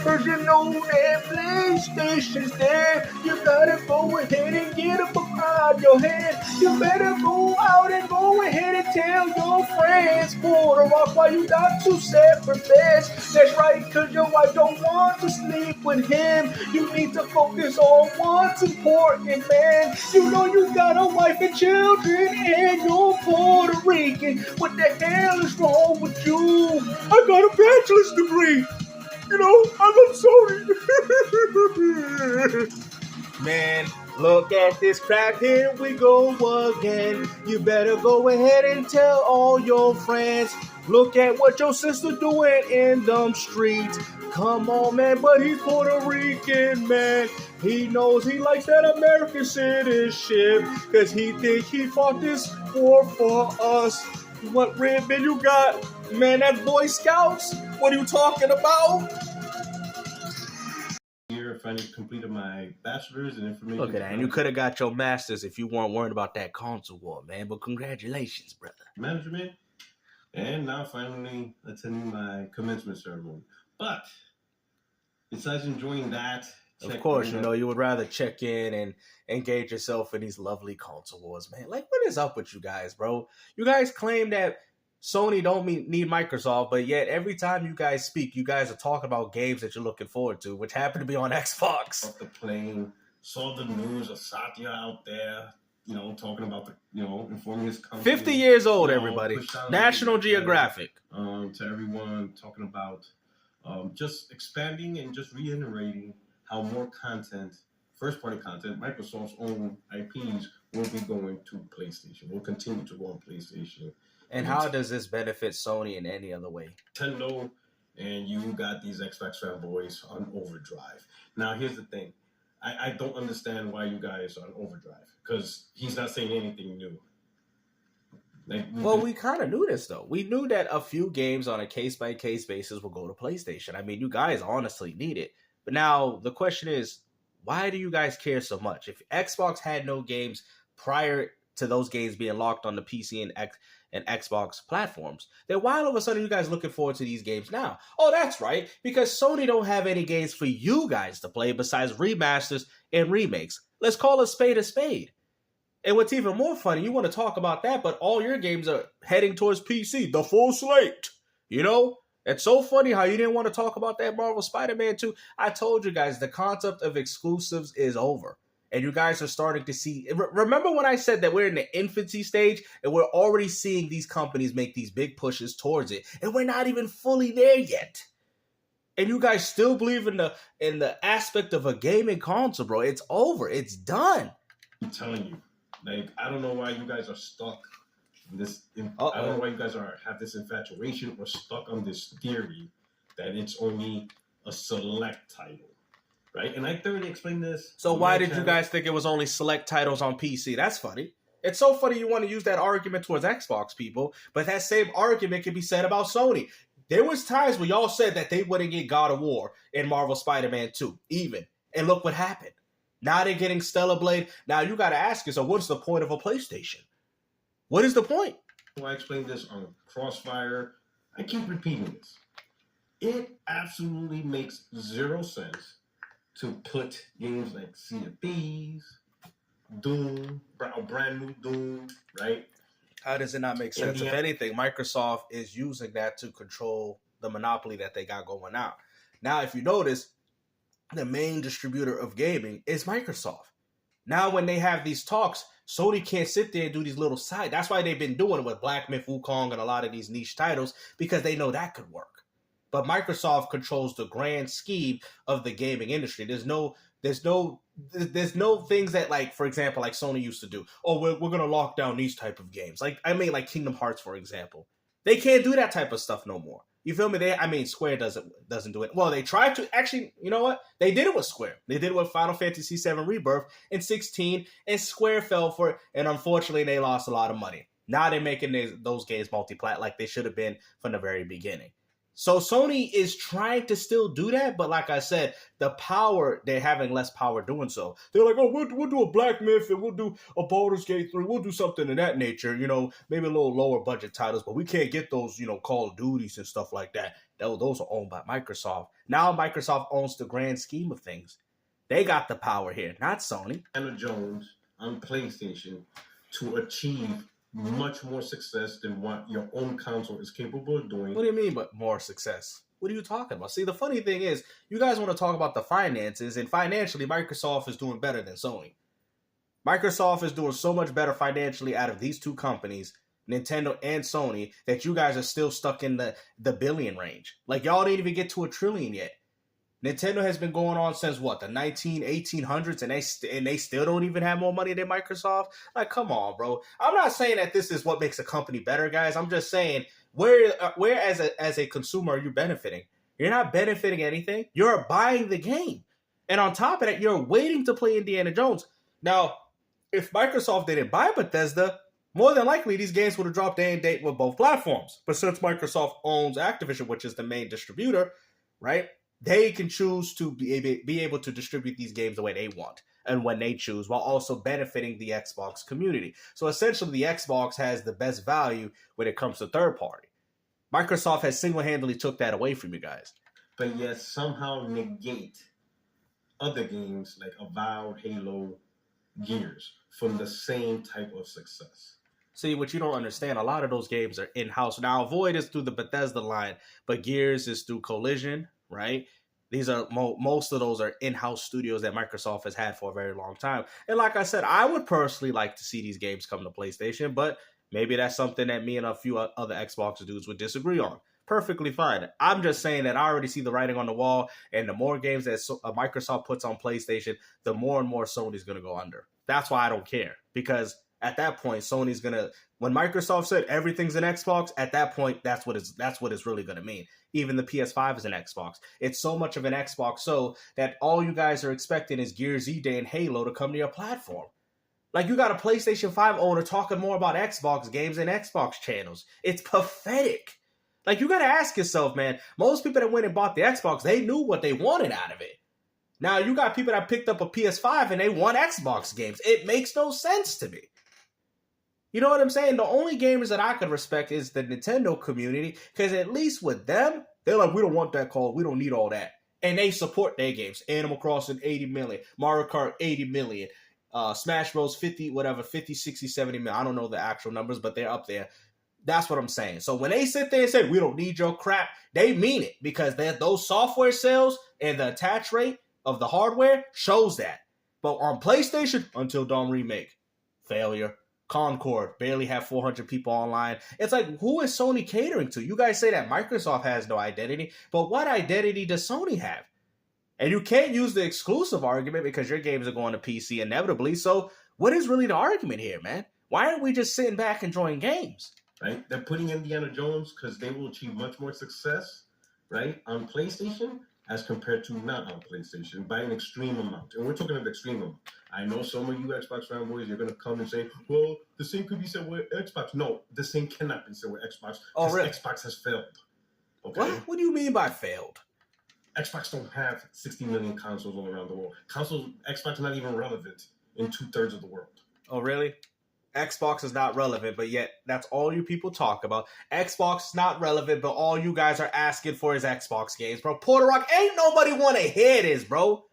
Cause you know that PlayStation's there. You better go ahead and get up behind your head. You better go out and go ahead and tell your friends. Pull the rock while you got two separate beds. That's right, cause your wife don't want to sleep with him. You need to focus on what's important, man. You know you got a wife and children and you're Puerto Rican. What the hell is wrong with you? I got a bachelor's degree. You know, I love Sony. Man, look at this crap. Here we go again. You better go ahead and tell all your friends. Look at what your sister doing in them streets. Come on, man, but he's Puerto Rican, man. He knows he likes that American citizenship because he think he fought this war for us. What ribbon you got? Man, that Boy Scouts? What are you talking about? Here, finally completed my bachelor's in information. Look at that, and you could have got your master's if you weren't worried about that console war, man. But congratulations, brother. Management, and now finally attending my commencement ceremony. But besides enjoying that, of course, you know, you would rather check in and engage yourself in these lovely console wars, man. Like, what is up with you guys, bro? You guys claim that Sony don't need Microsoft, but yet every time you guys speak, you guys are talking about games that you're looking forward to, which happen to be on Xbox. Off the plane, saw the news of Satya out there, you know, talking about the, you know, informing his company. 50 years old, everybody. National Geographic. To everyone, talking about just expanding and just reiterating how more content, first-party content, Microsoft's own IPs will be going to PlayStation. Will continue to go on PlayStation. And how does this benefit Sony in any other way? Nintendo, and you got these Xbox fanboys on overdrive. Now, here's the thing. I don't understand why you guys are on overdrive, because he's not saying anything new. Well, we kind of knew this, though. We knew that a few games on a case-by-case basis will go to PlayStation. I mean, you guys honestly need it. But now, the question is, why do you guys care so much? If Xbox had no games prior to those games being locked on the PC and Xbox platforms, then why all of a sudden are you guys looking forward to these games now? Oh, that's right, because Sony don't have any games for you guys to play besides remasters and remakes. Let's call a spade a spade. And what's even more funny, you want to talk about that, but all your games are heading towards PC, the full slate. You know? It's so funny how you didn't want to talk about that Marvel Spider-Man 2. I told you guys, the concept of exclusives is over. And you guys are starting to see... Remember when I said that we're in the infancy stage and we're already seeing these companies make these big pushes towards it, and we're not even fully there yet. And you guys still believe in the aspect of a gaming console, bro. It's over. It's done. I'm telling you. Like, I don't know why you guys are stuck in this. I don't know why you guys have this infatuation or stuck on this theory that it's only a select title. Right? And I thoroughly explained this. So why did you guys think it was only select titles on PC? That's funny. It's so funny you want to use that argument towards Xbox people, but that same argument can be said about Sony. There was times where y'all said that they wouldn't get God of War in Marvel Spider-Man 2, even. And look what happened. Now they're getting Stellar Blade. Now you got to ask yourself, what's the point of a PlayStation? What is the point? I explained this on Crossfire. I keep repeating this. It absolutely makes zero sense to put games like Sea of Thieves, Doom, brand new Doom, right? How does it not make sense? If anything, Microsoft is using that to control the monopoly that they got going on. Now, if you notice, the main distributor of gaming is Microsoft. Now, when they have these talks, Sony can't sit there and do these little side. That's why they've been doing it with Black Myth, Wukong, and a lot of these niche titles, because they know that could work. But Microsoft controls the grand scheme of the gaming industry. There's no things that, like, for example, like Sony used to do. Oh, we're going to lock down these type of games. Like Kingdom Hearts, for example. They can't do that type of stuff no more. You feel me? Square doesn't do it. Well, they tried to. Actually, you know what? They did it with Square. They did it with Final Fantasy VII Rebirth in 2016, and Square fell for it, and unfortunately, they lost a lot of money. Now they're making those games multi-plat like they should have been from the very beginning. So Sony is trying to still do that, but like I said, the power, they're having less power doing so. They're like, oh, we'll do a Black Myth and we'll do a Baldur's Gate 3, we'll do something of that nature, maybe a little lower budget titles, but we can't get those, Call of Duties and stuff like that. Those are owned by Microsoft. Now Microsoft owns the grand scheme of things. They got the power here, not Sony. Indiana Jones on PlayStation to achieve much more success than what your own console is capable of doing. What do you mean, but more success? What are you talking about? See, the funny thing is, you guys want to talk about the finances, and financially, Microsoft is doing better than Sony. Microsoft is doing so much better financially out of these two companies, Nintendo and Sony, that you guys are still stuck in the billion range. Like, y'all didn't even get to $1 trillion yet. Nintendo has been going on since what, the 1800s, and they still don't even have more money than Microsoft? Like, come on, bro. I'm not saying that this is what makes a company better, guys. I'm just saying, where as a consumer are you benefiting? You're not benefiting anything. You're buying the game. And on top of that, you're waiting to play Indiana Jones. Now, if Microsoft didn't buy Bethesda, more than likely these games would have dropped day and date with both platforms. But since Microsoft owns Activision, which is the main distributor, right? They can choose to be able to distribute these games the way they want and when they choose, while also benefiting the Xbox community. So essentially, the Xbox has the best value when it comes to third party. Microsoft has single-handedly took that away from you guys. But yet somehow negate other games like Avowed, Halo, Gears from the same type of success. See, what you don't understand, a lot of those games are in-house. Now, Void is through the Bethesda line, but Gears is through Collision, right? These are most of those are in-house studios that Microsoft has had for a very long time. And like I said, I would personally like to see these games come to PlayStation, but maybe that's something that me and a few other Xbox dudes would disagree on. Perfectly fine. I'm just saying that I already see the writing on the wall, and the more games that Microsoft puts on PlayStation, the more and more Sony's going to go under. That's why I don't care, because at that point, Sony's going to, when Microsoft said everything's an Xbox, at that point, that's what it's really going to mean. Even the PS5 is an Xbox. It's so much of an Xbox so that all you guys are expecting is Gears E-Day and Halo to come to your platform. Like, you got a PlayStation 5 owner talking more about Xbox games and Xbox channels. It's pathetic. Like, you got to ask yourself, man, most people that went and bought the Xbox, they knew what they wanted out of it. Now, you got people that picked up a PS5 and they want Xbox games. It makes no sense to me. You know what I'm saying? The only gamers that I could respect is the Nintendo community, because at least with them, they're like, we don't want that call. We don't need all that. And they support their games. Animal Crossing, 80 million. Mario Kart, 80 million. Smash Bros, 50, 60, 70 million. I don't know the actual numbers, but they're up there. That's what I'm saying. So when they sit there and say, we don't need your crap, they mean it, because those software sales and the attach rate of the hardware shows that. But on PlayStation, Until Dawn Remake, failure. Concord barely have 400 people online. It's like, who is Sony catering to? You guys say that Microsoft has no identity, but what identity does Sony have? And you can't use the exclusive argument because your games are going to PC inevitably. So what is really the argument here, man? Why aren't we just sitting back enjoying games? Right? They're putting Indiana Jones because they will achieve much more success, right, on PlayStation as compared to not on PlayStation by an extreme amount. And we're talking an extreme amount. I know some of you Xbox fanboys, you're going to come and say, well, the same could be said with Xbox. No, the same cannot be said with Xbox. Oh, really? Xbox has failed. Okay? What do you mean by failed? Xbox don't have 60 million consoles all around the world. Xbox not even relevant in 2/3 of the world. Oh, really? Xbox is not relevant, but yet that's all you people talk about. Xbox is not relevant, but all you guys are asking for is Xbox games, bro. Puerto Rock, ain't nobody want to hear this, bro.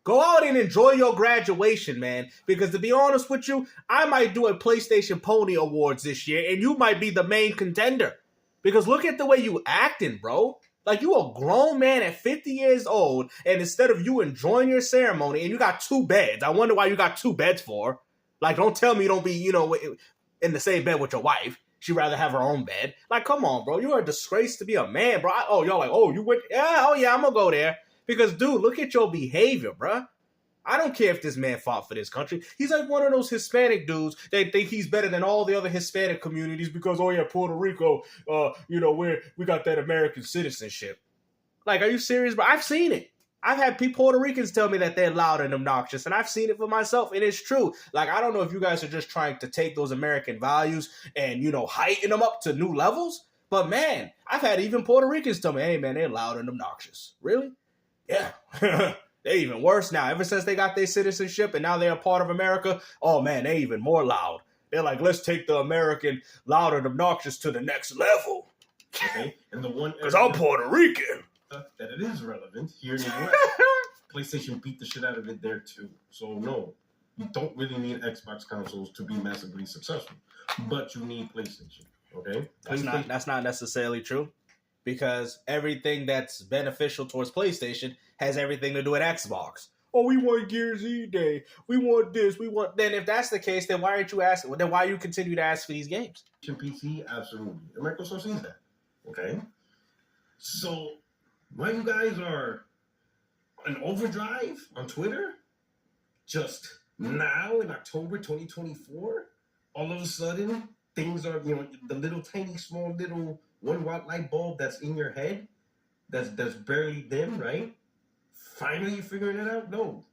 Go out and enjoy your graduation, man. Because to be honest with you, I might do a PlayStation Pony Awards this year, and you might be the main contender. Because look at the way you acting, bro. Like, you a grown man at 50 years old, and instead of you enjoying your ceremony, and you got 2 beds. I wonder why you got 2 beds for. Like, don't tell me you don't be, in the same bed with your wife. She'd rather have her own bed. Like, come on, bro. You're a disgrace to be a man, bro. Y'all like, you went, yeah, I'm gonna go there. Because, dude, look at your behavior, bro. I don't care if this man fought for this country. He's like one of those Hispanic dudes that think he's better than all the other Hispanic communities because, Puerto Rico, we got that American citizenship. Like, are you serious, bro? I've seen it. I've had Puerto Ricans tell me that they're loud and obnoxious, and I've seen it for myself, and it's true. Like, I don't know if you guys are just trying to take those American values and, heighten them up to new levels, But man, I've had even Puerto Ricans tell me, hey man, they're loud and obnoxious. Really? Yeah. They're even worse now. Ever since they got their citizenship and now they're a part of America, oh man, they're even more loud. They're like, let's take the American loud and obnoxious to the next level. Okay, and the one because I'm Puerto Rican. That it is relevant here in the US. PlayStation beat the shit out of it there too. So no, you don't really need Xbox consoles to be massively successful, but you need PlayStation. Okay, that's not necessarily true, because everything that's beneficial towards PlayStation has everything to do with Xbox. Oh, we want Gears E Day. We want this. We want. Then if that's the case, then why aren't you asking? Then why you continue to ask for these games? PC, absolutely. And Microsoft sees that. Okay, so while you guys are in overdrive on Twitter, just now in October 2024, all of a sudden things are, the little tiny small little 1 watt light bulb that's in your head, that's barely dim, right? Finally you're figuring it out? No.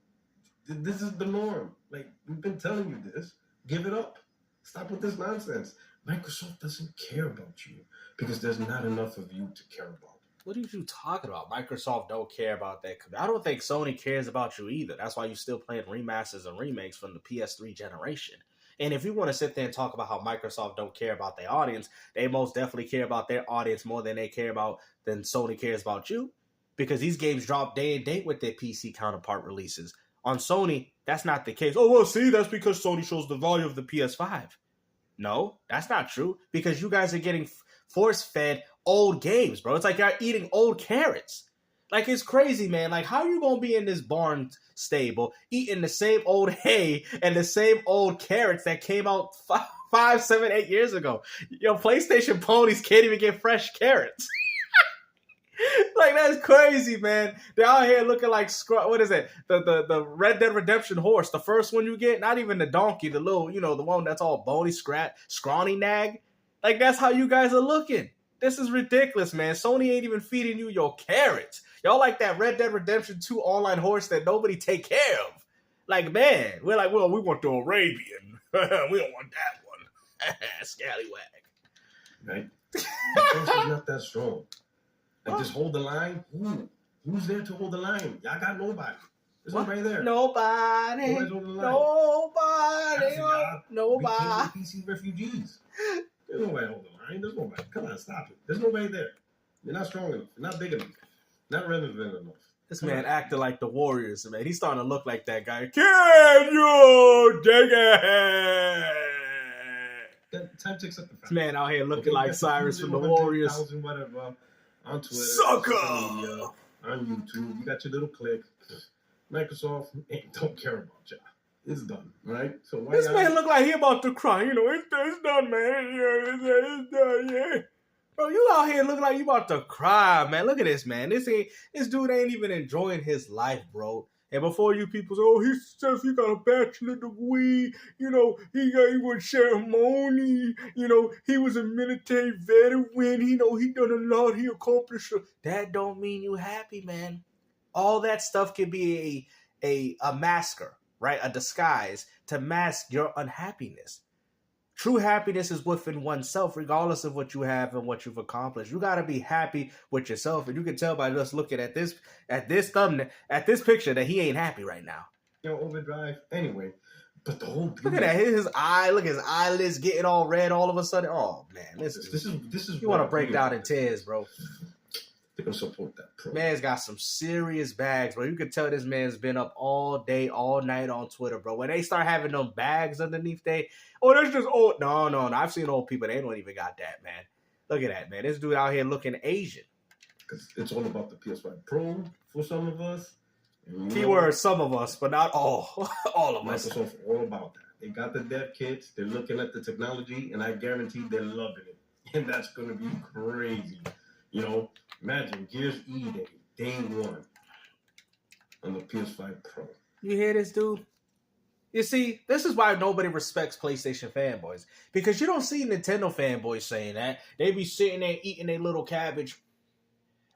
This is the norm. Like, we've been telling you this. Give it up. Stop with this nonsense. Microsoft doesn't care about you because there's not enough of you to care about. What are you talking about? Microsoft don't care about that. I don't think Sony cares about you either. That's why you're still playing remasters and remakes from the PS3 generation. And if you want to sit there and talk about how Microsoft don't care about their audience, they most definitely care about their audience more than Sony cares about you. Because these games drop day and date with their PC counterpart releases. On Sony, that's not the case. Oh, well, see, that's because Sony shows the value of the PS5. No, that's not true. Because you guys are getting force-fed old games, bro. It's like you're eating old carrots. Like, it's crazy, man. Like, how are you going to be in this barn stable eating the same old hay and the same old carrots that came out 5, 7, 8 years ago? Yo, PlayStation ponies can't even get fresh carrots. Like, that's crazy, man. They're out here looking like, what is it? The Red Dead Redemption horse. The first one you get, not even the donkey, the little, the one that's all bony, scrawny nag. Like, that's how you guys are looking. This is ridiculous, man. Sony ain't even feeding you your carrots. Y'all like that Red Dead Redemption 2 online horse that nobody take care of. Like, man, we're like, well, we want the Arabian. We don't want that one. Scallywag. Right? The force is not that strong. Like, just hold the line. Who's there to hold the line? Y'all got nobody. There's nobody there. Nobody. Nobody. PC refugees. There's nobody holding the line. There's nobody. Come on, stop it. There's nobody there. You're not strong enough. You're not big enough. Not relevant enough. This man acting like the Warriors, man. He's starting to look like that guy. Can you dig it? Time ticks up the fact. This man out here looking like Cyrus from the Warriors. Whatever. On Twitter, Sucker! On YouTube, you got your little click. Microsoft don't care about y'all. It's done, right? So why this man look like he about to cry. It's done, man. It's done, yeah. Bro, you out here looking like you about to cry, man. Look at this, man. This dude ain't even enjoying his life, bro. And before you people say, oh, he says he got a bachelor degree, he was ceremony, he was a military veteran, he done a lot, he accomplished. That don't mean you happy, man. All that stuff can be a masker, right? A disguise to mask your unhappiness. True happiness is within oneself, regardless of what you have and what you've accomplished. You got to be happy with yourself, and you can tell by just looking at this thumbnail, at this picture, that he ain't happy right now. Overdrive. Anyway, but the whole look at that, his eye, look at his eyelids getting all red all of a sudden. Oh man, this is you want to break down in tears, bro. They're gonna support that. Pro. Man's got some serious bags, bro. You can tell this man's been up all day, all night on Twitter, bro. When they start having them bags underneath, that's just old. No. I've seen old people, they don't even got that, man. Look at that, man. This dude out here looking Asian. Because it's all about the PS5 Pro for some of us. Keyword, some of us, but not all. All of us. Microsoft's all about that. They got the dev kits. They're looking at the technology, and I guarantee they're loving it. And that's going to be crazy. Imagine Gears E Day 1 on the PS5 Pro. You hear this, dude? You see, this is why nobody respects PlayStation fanboys. Because you don't see Nintendo fanboys saying that. They be sitting there eating their little cabbage.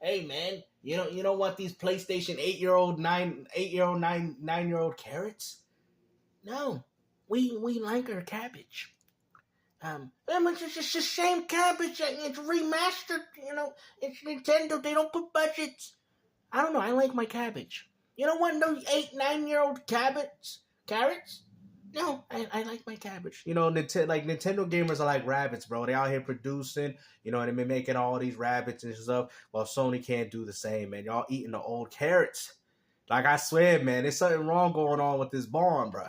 Hey, man, you don't want these PlayStation 8-year-old, 9-year-old carrots? No, we like our cabbage. It's just the same cabbage. It's remastered. You know, it's Nintendo. They don't put budgets. I don't know. I like my cabbage. You don't want those 8-9-year-old carrots? No, I like my cabbage. You know, Nintendo gamers are like rabbits, bro. They out here producing, you know, and they've been making all these rabbits and stuff, while Sony can't do the same, man. Y'all eating the old carrots. Like, I swear, man, there's something wrong going on with this barn, bro.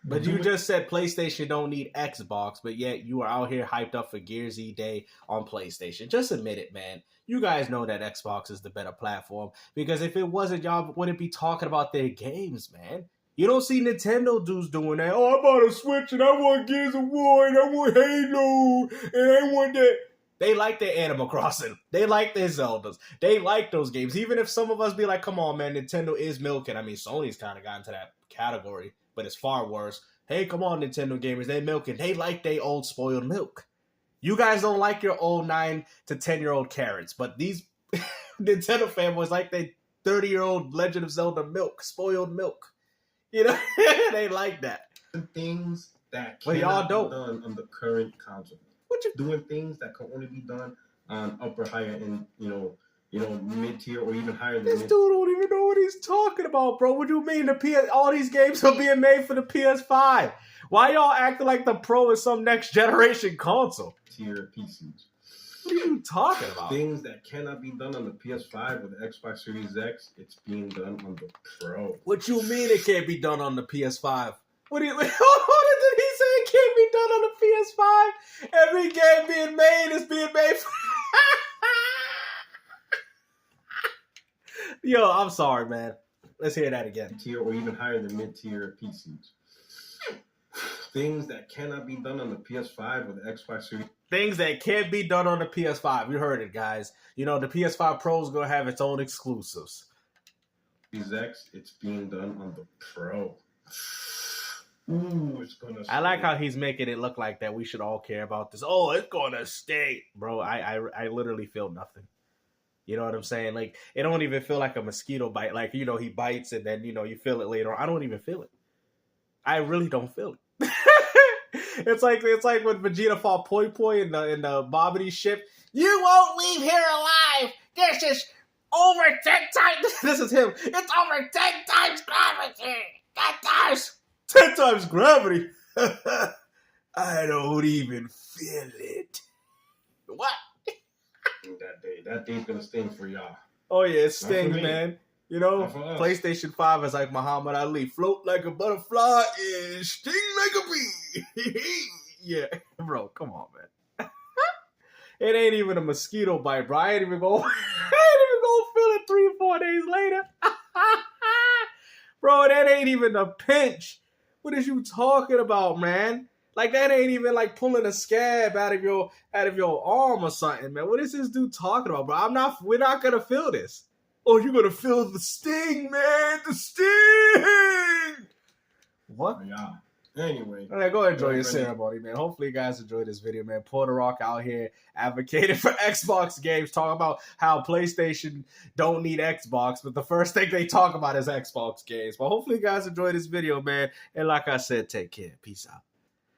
But you just said PlayStation don't need Xbox, but yet you are out here hyped up for Gears E-Day on PlayStation. Just admit it, man. You guys know that Xbox is the better platform, because if it wasn't, y'all wouldn't be talking about their games, man. You don't see Nintendo dudes doing that. Oh, I bought a Switch and I want Gears of War and I want Halo and I want that. They like their Animal Crossing. They like their Zeldas. They like those games. Even if some of us be like, come on, man, Nintendo is milking. I mean, Sony's kind of gotten to that category, but it's far worse. Hey, come on, Nintendo gamers. They milking. They like their old spoiled milk. You guys don't like your old 9 to 10-year-old carrots, but these Nintendo fanboys like their 30-year-old Legend of Zelda milk, spoiled milk. You know, they like that. Things that y'all cannot be done on the current console. What you doing things that can only be done on upper, higher, and you know, mid tier or even higher than this dude don't even know what he's talking about, bro. What do you mean all these games are being made for the PS5? Why y'all acting like the Pro is some next generation console? Tier PCs. What are you talking about? Things that cannot be done on the PS5 or the Xbox Series X, it's being done on the Pro. What you mean it can't be done on the PS5? What do you? Did he say it can't be done on the PS5? Every game being made is being made for... Yo, I'm sorry, man. Let's hear that again. Tier or even higher than mid-tier PCs. Things that cannot be done on the PS5 or the Xbox Series. Things that can't be done on the PS5. You heard it, guys. You know, the PS5 Pro is going to have its own exclusives. Series X, it's being done on the Pro. Ooh, it's gonna stay. I like how he's making it look like that we should all care about this. Oh, it's gonna stay. Bro, I literally feel nothing. You know what I'm saying? Like, it don't even feel like a mosquito bite. Like, you know, he bites and then, you know, you feel it later on. I don't even feel it. I really don't feel it. It's like when Vegeta fought Poi Poi in the Bobbity ship. You won't leave here alive. This is over 10 times. This is him. It's over 10 times gravity. 10 times. 10 times gravity. I don't even feel it. What? That day's gonna sting for y'all. Oh yeah, it stings, man. You know, PlayStation 5 is like Muhammad Ali. Float like a butterfly and sting like a bee. Yeah, bro, come on, man. It ain't even a mosquito bite, bro. I ain't even gonna feel it 3 or 4 days later. Bro, that ain't even a pinch. What is you talking about, man? Like, that ain't even like pulling a scab out of your arm or something, man. What is this dude talking about, bro? We're not gonna feel this. Oh, you're gonna feel the sting, man. The sting. What? Yeah. Anyway. All right, go enjoy your ceremony, man. Hopefully you guys enjoyed this video, man. Puerto Rock out here advocating for Xbox games, talking about how PlayStation don't need Xbox, but the first thing they talk about is Xbox games. But hopefully you guys enjoyed this video, man. And like I said, take care. Peace out.